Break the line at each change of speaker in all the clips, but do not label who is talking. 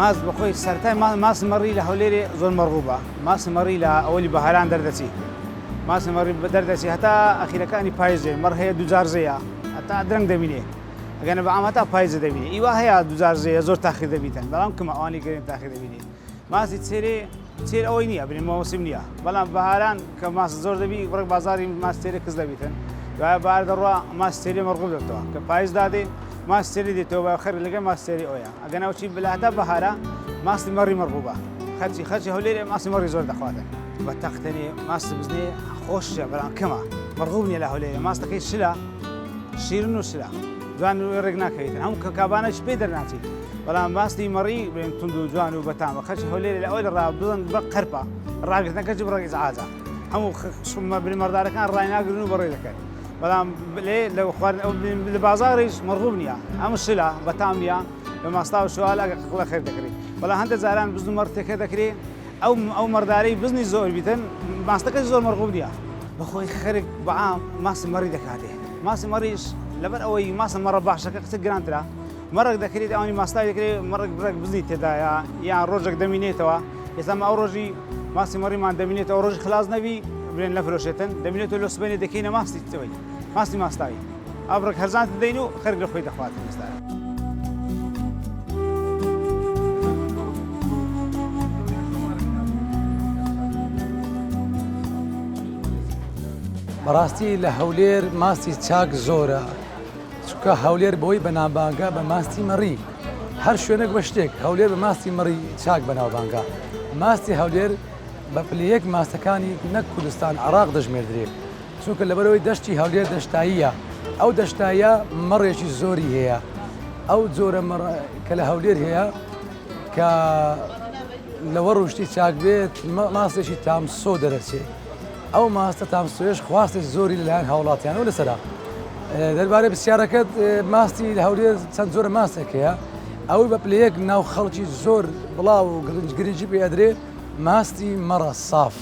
ماس بخۆی سەرەتای ماسی مەڕی لە هەولێرێ زۆر مەرغوبە ماسی مەڕی لە ئەوەلی بەهاران دەردەچی ماسی مەڕی دەردەچی هەتا ئەخیرەکانی پاییزێ مەڕ هەیە دووجارزەیە هەتا درەنگ دەبینێ ئەگەنە بەعام هەتا پاییزە دەبینێ ئیوا هەیە دووجارزەیە زۆر تاخیر دەبیتن بەڵام کەمە ئەوانی گەرم تاخیر دەبینێ ماسی چێرێ چێر ئەوەی نییە بنێ مەوسم نییە بەڵام بەهاران کە ماس زۆر دەبی ڕێک بازاری ماس چێرە کەس دەبیتن دوایە بەهار دەڕوا ماس چێرێ مەرغوب دەبێتەوە کە پاییز دادێ ماس چێری دێتەوە خەر لەگەڵ ماس چێری ئەوەیە ئەگەنەوە چی بلاتە بەهارە ماسی مەڕی مەرغوبە خەرچی هەولێرێ ماسی مەڕی زۆر دەخواتن بە تەختەنێ ماسی بزنێ خۆشە بەڵام کەمە مەرغوب نییە لە هەولێرێ ماستەکەی شلە شیرن و شلە جوان ڕێک ناکەوێتن هەموو کە کابانەش پێ دەرناچێت بەڵام ماستی مەڕی بێن تونند و جوان و بەتامە خەرچی هەولێرێ لە ئەوەی ڕا بڵن بە قەرپە ڕاگرتنەکەی بڕێکی ئازا هەموو بریمەردارەکان ڕای ناگرن و بەڕێ دەکەن بەڵام لێ لە بازاڕیش مەرغوب نییە ئەمە شلە بەتام نییە بە ماستا و شوال ئەگە قڵە خێر دەکرێت بەڵام هەندێک جاران بزن و مەڕ تێکە دەکرێت ئەو مەردارەی بزنی زۆر بیتن ماستەکەی زۆر مەرغوب نییە بەخۆی خەرێک بەعام ماسی مەڕی دەکاتێ ماسی مەڕیش لەبەر ئەوەی ماسە مەڕە باشەکە قسە گرانترا مەڕێک دەکرێت ئەوانی ماستای دەکرێت مەڕێک بڕێک بزنی تێدایە یان ڕۆژێک دەمینێتەوە ئێستا ئەو ڕۆژی ماسی مەڕیمان دەمینێتەوە ڕۆژی خلاص نەبی برێن لەفرۆشێتن دەمینێتەوە لە سبەنێ دەکەینە ماستی تەوەی ماسی ماستاوی ئابڕێک هەرزانت دەین و خەرگ لە خۆی دەخواتن ئێستا
بەڕاستی لە هەولێر ماستی چاک زۆرە چونکە هەولێر بەوەی بەناوبانگە بە ماستی مەڕی هەر شوێنێک بە شتێک هەولێر بە ماستی مەڕی چاک بەناوبانگە ماستی هەولێر بە پلەیەک ماستەکانی نەک کوردستان عێراق دەژمێردرێت چونکە لەبەرەوەی دەشتی هەولێر دەشتاییە ئەو دەشتایە مەڕێکی زۆری هەیە ئەو جۆرە کە لە هەولێر هەیە کە لەوە ڕوشتی چاک بێت ماستێکی تامسۆ دەرەچێت ئەو ماستە تامسۆیش خواستێک زۆری لەلایەن هاوڵاتیانەوە لەسەرا دەربارەی پرسیارەکەت ماستی هەولێر چەند جۆرە ماستێک هەیە ئەوەی بە پلەیەک ناو خەڵکی زۆر بڵاو و گرنگی پێ ئەدرێ ماستی مەڕە ساف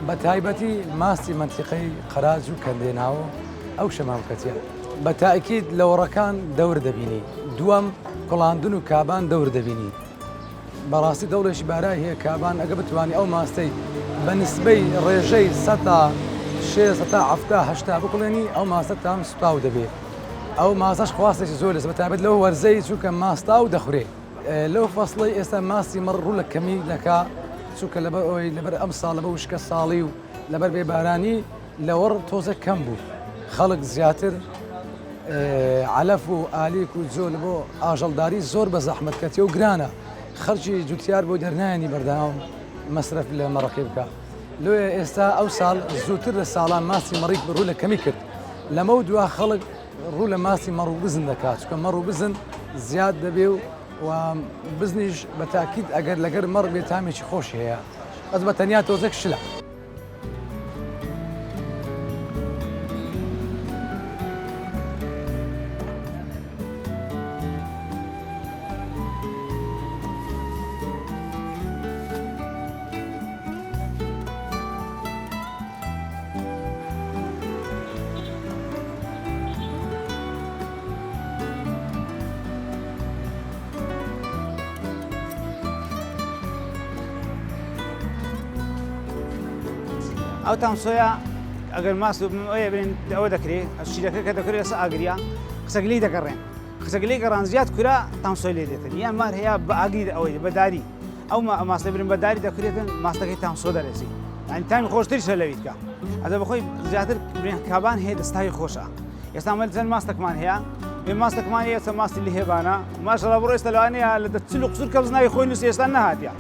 بە تایبەتی ماستی منتیقەی قەراج و کەندێناوە ئەو شەماوکەتیە بە تاکید لە وەڕەکان دەور دەبینی دووەم کوڵاندن و کابان دەور دەبینی بەڕاستی دەوڵێکی بارای هەیە کابان ئەگە بتوانانی ئەو ماستەی بە نسبەی ڕێژەی 6 بکڵێنی ئەو ماستە تام سوتاو دەبێت ئەو ماسەش خواستێکی زۆر لەس بەتابێت لەو وەرزەی چووکە ماستا و دەخورێ لەو فەسڵی ئێستا ماستی مەڕ ڕوو لە کەمی دەکا چونکە لەبەر ئەوەی لەبەر ئەم ساڵ لەبە وشکە ساڵی و لەبەر بێبارانی لەوەڕ تۆزە کەم بوو خەڵک زیاتر علەف و ئالیک و جۆل بۆ ئاژەڵداری زۆر بە زەحمەتکەتی و گرانە خەڵکی جوتیار بۆ دەرنایەنی بەردەوام مەسرف لە مەڕەکەی بکە لێ ئێستا ئەو ساڵ زووتر لە ساڵان ماسی مەڕی ڕوو لە کەمی کرد لەمە دوا خەڵک ڕوو لە ماسی مەڕ و بزن دەکات چکە مەڕ و بزن زیاد دەبێ و بزنیش بە تاکید ئەگەر لەگەر مەڕ بێت تامێکی خۆش هەیە ئەس بە تەنیا تۆزێک شلە
ئەو تامسۆیە ئەگەر ماست ئەوە بێن ئەوە دەکرێت شیرەکە کە دەکرێت لەسەر ئاگریا قسەگلی دەگەڕێن قسەگلی گەڕان زیاد کورا تامسۆی لێ دێتن یان مار هەیە بە ئاگری ئەوەی بەداری ئەو ماستە برن بەداری دەکرێتن ماستەکەی تامسۆ دەرێسی ئەنی تامی خۆشتری سەر لەویت کە ئەدە بەخۆی زیاتر کابان هەیە دەستای خۆشە ئێستا مەل چەند ماستەکمان هەیە بێ ماستەکمان هەیە چەند ماستی لە هێبانە ماشەڵا بڕۆ ئێستا لەوانەیە لە چل و قسوور کە بزناوی خۆی نووسی ئێستا نەهاتیە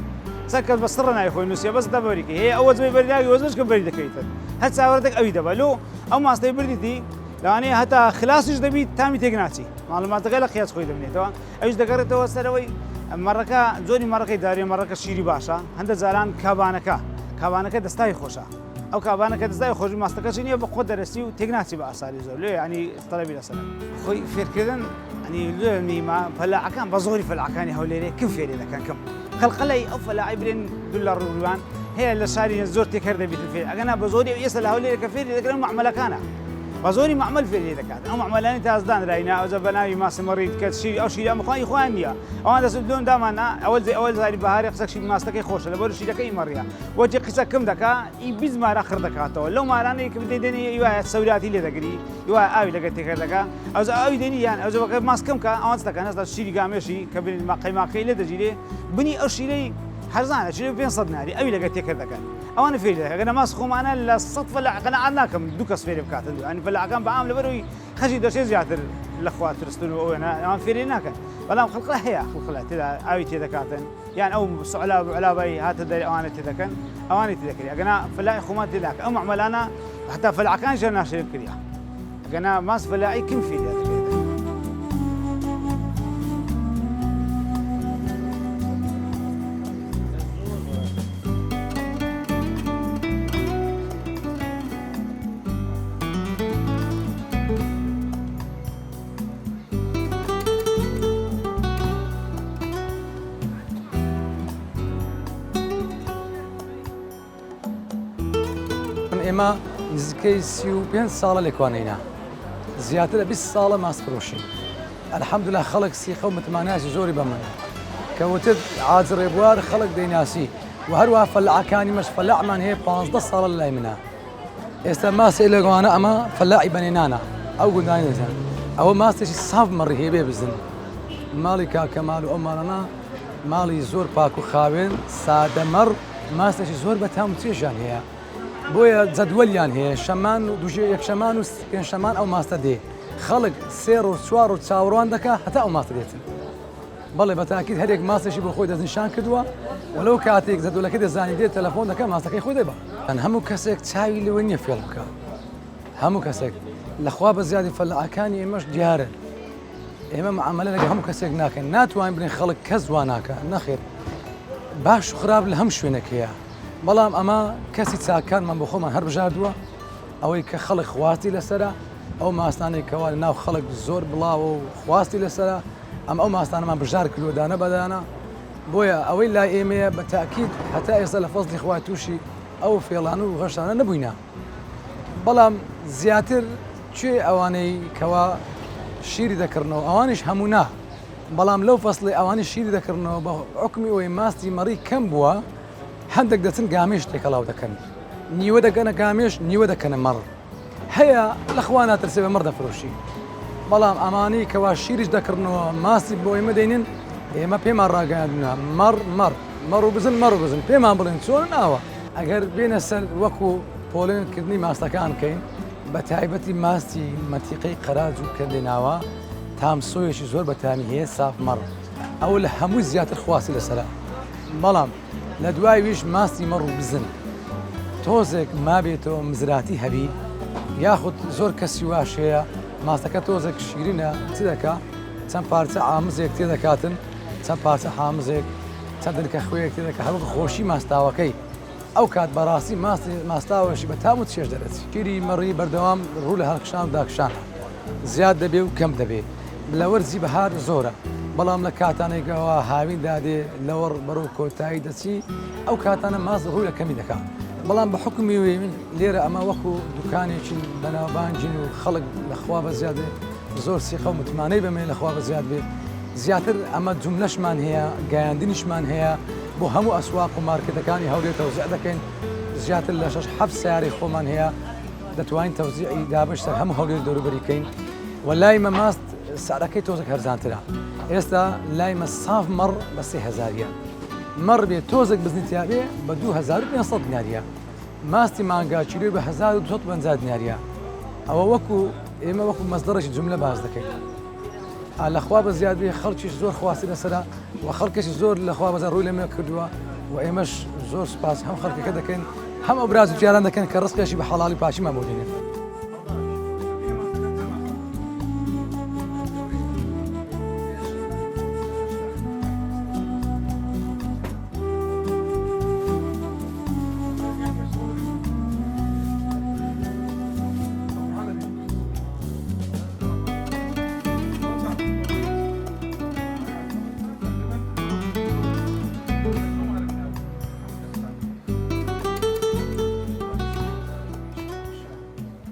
سەکەس بە سڕە ناوی خۆی نووسیە بەس دەبەریکە هەیە ئەوە جوێی بەرناوی وەزمش کە بەری دەکەیتن هەر چاوەڕێک ئەوی دەبەلو ئەو ماستەی بردیتی لەوانەیە هەتا خلاسیش دەبیت تامی تێک ناچی ماڵوماتەکە لە قیاس خۆی دەبنێتەوە ئەوش دەگەڕێتەوە سەرەوەی مەڕەکە جۆری مەڕەکەی داری مەڕەکە شیری باشە هەندە جاران کابانەکە دەستای خۆشە ئەو کابانە کە دەستای خۆشی ماستەکەچی نییە بە خۆ دەرەستی و تێک ناچی بە ئاساری زۆر لێ ینی تەڵەبی لەسەر خۆی فێرکردن ینی لێ نیمە فەلاحەکان بە زۆری فەلاحەکانی هەولێرێ کم فێری دەکەن کەم خەڵقەڵی ئەو فەلاحی برێن دوو لە ڕووان هەیە لە شاری زۆر تێکەر دەبێت فێر ئەگەنا بە زۆری ئێستا لە هەولێرە کە فێری دەکەن معاملەکانە بە زۆری معامل فێری دەکات ئەو معاملانی تازدانراینە ئەوجە بە ناوی ماسمەڕی کە شیری ئەو شیرە مخوای خوان نییە ئەوان دەست دۆن دامانە ئەوەل زاری بەهاری قسەشی ماستەکەی خۆشە لە بەر شیرەکەی مەڕیە بۆجێ قسە کەم دەکا ئی بیست مارە خڕ دەکاتەوە لەو مارانەی کە دێنی وایە سەوراتی لێ دەگری وای ئاوی لەگەر تێکەر دەکا ئەوجە ئاوی دێنی یان ئەوجە بەکە ماست کەم کە ئەوان دەکەن هەستا شیری گامێشی کە قەیماقەی لێ دەگیرێ بنی ئەو شیرەی هەرزانە شیرە 500 ناری ئەوی لەگەر تێکەر دەکەن ئەوانە فێری دەکەن ئەگەر ماست خۆمانە لە 100 فەلاح قەنەعات ناکەم دوو کەس فێری بکاتن ینی فەلاحەکان بەعام لەبەرەوەی خەشی دەچێت زیاتر لە خوا ترستن و ئەوێنە ئەوان فێری ناکەن بەڵام خەڵقە هەیە خەڵقە تێدا ئاوی تێدەکاتن یان ئەو سوعلا علابای هاتە دەری ئەوانە تێدەکەن ئەوانی تێدەکرێت ئەگەنا فەلاحی خۆمان تێداکە ئەو معاملانە حتا فەلاحەکان ژەر ناشرین کردیا ئەگەنا ماست فەلاحی کم فێری دەکرێت
ئێمە نزیکەی 35 ساڵە لێکوانینە زیاتر لە 20 ساڵە ماسفرۆشین ئەلحەمدوللا خەڵک سیخە و متماناتی زۆری بە منە کەوتت عاجڕێ بوار خەڵک دەیناسی و هەروە فەلاحەکانی مەش فەلاحمان هەیە 15 ساڵە لای منە ئێستا ماسی لەگوانە ئەمە فەلاحی بەنێنانە ئەو گوندانی دەزان ئەوە ماستێکی ساف مەڕی هەیە بێ بزن ماڵی کاکەمال و ئەو ماڵانە ماڵی زۆر پاک و خاوێن سادەمەڕ ماستێکی زۆر بەتام و چێژیان هەیە بۆیە جەدوەلیان هەیە شەمان و دوژێ یەک شەمان و پێنج شەمان ئەو ماستە دێ خەڵک سێر و چوار و چاوەڕوان دەکا هەتا ئەو ماستە دێتن بەڵێ بە تاکید هەرێک ماستێکی بۆ خۆی دەستنیشان کردووە وەلەو کاتێک جەدوەلەکەی دەزانی دێت تەلەفۆن دەکە ماستەکەی خۆی دەبا هەموو کەسێک چاوی لەوە نییە فێڵ بکە هەموو کەسێک لەخوا بە زیادی فەلاحەکانی ئێمەش دیارن ئێمە معاملە لەگە هەموو کەسێک ناکەن ناتوانین بڵێن خەڵک کەس وا ناکە نەخێر باش و خراپ لە هەم شوێنەکەیە بەڵام ئەمە کەسی چاکانمان بۆ خۆمان هەر بژاردووە ئەوەی کە خەڵک خواستی لەسرە ئەو ماستانێک کەوا لە ناو خەڵک زۆر بڵاوە و خواستی لەسرە ئەم ئەو ماستانەمان بژار کردووە دانە بەدانە بۆیە ئەوەی لای ئێمەیە بە تاکید هەتا ئێستا لە فەزلی خوا تووشی ئەو فێڵان و غەشانە نەبووینە بەڵام زیاتر کوێ ئەوانەی کەوا شیری دەکردنەوە ئەوانیش هەموو نا بەڵام لەو فەسڵی ئەوانی شیری دەکردنەوە بە حکمی ئەوەی ماستی مەڕی کەم بووە هەندێک دەچن گامێش تێکەڵاو دەکەن نیوە دەکەنە گامێش نیوە دەکەنە مەڕ هەیە لەخوا ناترسێ بە مەڕ دەفرۆشی بەڵام ئەمانی کەوا شیریش دەکردنەوە ماسی بۆ ئێمە دەینن ئێمە پێمان ڕاگەیاندونە مەڕ و بزن پێمان بڵێن چۆن ناوە ئەگەر بێنە سەر وەکو پۆلێنکردنی ماستەکان بکەین بە تایبەتی ماستی مەتیقەی قەراج و کردێناوە تامسۆیەکی زۆر بەتامی هەیە ساف مەڕ ئەو لە هەموو زیاتر خواسی لەسەرە بەڵام لە دوای ویش ماستی مەڕ و بزن تۆزێک مابێتەوە مزراتی هەبی یاخود زۆر کەسی واش هەیە ماستەکە تۆزێک شیرینە چ دەکا چەند پارچە ئامزێک تێدەکاتن چەند پارچە حامزێک چەند دنکە خوێک تێدەکە هەڵ خۆشی ماستاوەکەی ئەو کات بەڕاستی ماستاوەشی بە تام و چێژ دەرێت شیری مەڕی بەردەوام ڕوو لە هەڵکشان و داکشانە زیاد دەبێ و کەم دەبێ لە وەرزی بەهار زۆرە بەڵام لە کاتانێکەوە هاوین دادێ لەوەڕ بەرەو کۆتایی دەچی ئەو کاتانە ماست ڕووی لە کەمی دەکات بەڵام بە حکمی وێ من لێرە ئەمە وەکو دوکانێکی بەناوبانجین و خەڵک لەخوا بە زیادێ زۆر سیخە و متمانەی بەمێ لەخوا بە زیاد بێ زیاتر ئەمە جوملەشمان هەیە گایاندنیشمان هەیە بۆ هەموو ئەسواق و مارکتەکانی هەولێر تەوزیع دەکەین زیاتر لە 6-7 سیارەی خۆمان هەیە دەتوانین تەوزیعی دابش سەر هەموو هەولێر دەوروبەریکەین و لای مە ماست سعرەکەی تۆزێک هەرزانترە ئێستا لای مە ساف مەڕ بە 3000 مەڕ بێ تۆزێک بزنیتیا بێ بە 2500 دیناریە ماستی مانگا چیلۆی بە 1250 دیناریە ئەوە وەکو ئێمە وەکو مەزدەڕێکی جملە باز دەکەین لەخوا بە زیاد بێ خەڵکیش زۆر خواستی لەسرە و خەڵکەشی زۆر لەخوا بەزار ڕووی لەمێ کردووە و ئێمەش زۆر سپاس هەم خەڵکەکە دەکەین هەم ئەو براز و جیاران دەکەن کە ڕستێکی بە حەڵاڵی پاشیمان بۆ دێنێت